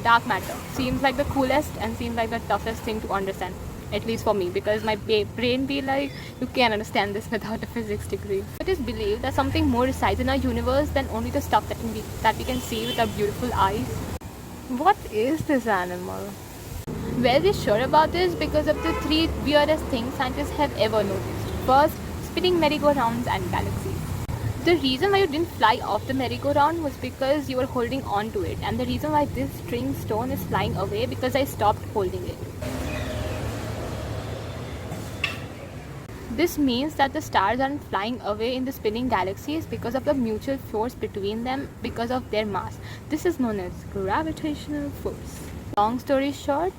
dark matter seems like the coolest and seems like the toughest thing to understand, at least for me, because my brain be like, you can't understand this without a physics degree. It is believed that something more resides in our universe than only the stuff that we can see with our beautiful eyes. What is this animal? Well, we're sure about this because of the three weirdest things scientists have ever noticed. First, spinning merry-go-rounds and galaxies. The reason why you didn't fly off the merry-go-round was because you were holding on to it, and the reason why this string stone is flying away because I stopped holding it. This means that the stars aren't flying away in the spinning galaxies because of the mutual force between them because of their mass. This is known as gravitational force. Long story short,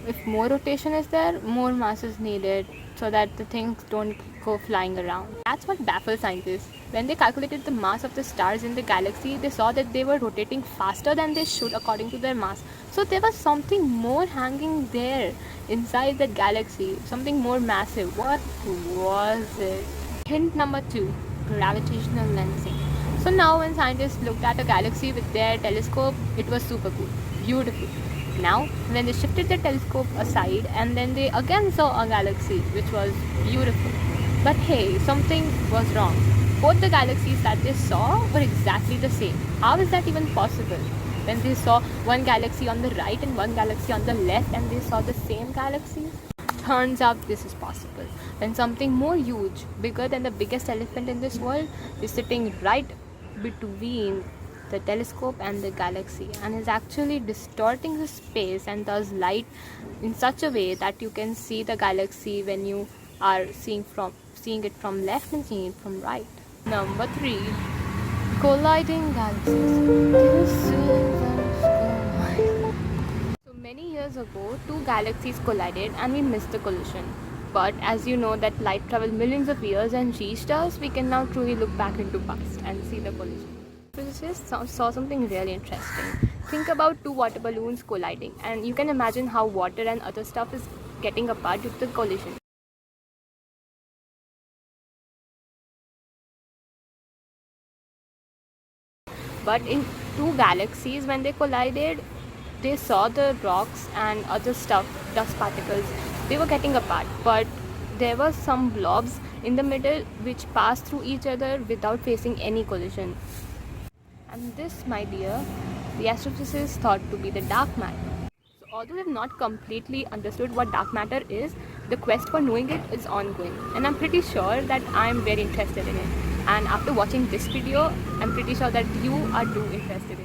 if more rotation is there, more mass is needed so that the things don't go flying around. That's what baffles scientists. When they calculated the mass of the stars in the galaxy, they saw that they were rotating faster than they should according to their mass. So there was something more hanging there inside that galaxy, something more massive. What was it? Hint number 2, gravitational lensing. So now when scientists looked at a galaxy with their telescope, it was super cool, beautiful. Now, when they shifted the telescope aside and then they again saw a galaxy which was beautiful. But hey, something was wrong. Both the galaxies that they saw were exactly the same. How is that even possible? When they saw one galaxy on the right and one galaxy on the left and they saw the same galaxies? Turns out this is possible. When something more huge, bigger than the biggest elephant in this world, is sitting right between the telescope and the galaxy and is actually distorting the space and thus light in such a way that you can see the galaxy when you are seeing it from left and seeing it from right. Number 3, colliding galaxies. So many years ago, two galaxies collided and we missed the collision. But as you know that light traveled millions of years and reached us, we can now truly look back into past and see the collision. Physicists saw something really interesting. Think about two water balloons colliding, and you can imagine how water and other stuff is getting apart due to the collision. But in two galaxies, when they collided, they saw the rocks and other stuff, dust particles, they were getting apart. But there were some blobs in the middle which passed through each other without facing any collision. And this, my dear, the astrophysicists thought to be the dark matter. So although we have not completely understood what dark matter is, the quest for knowing it is ongoing. And I'm pretty sure that I'm very interested in it. And after watching this video, I'm pretty sure that you are too interested.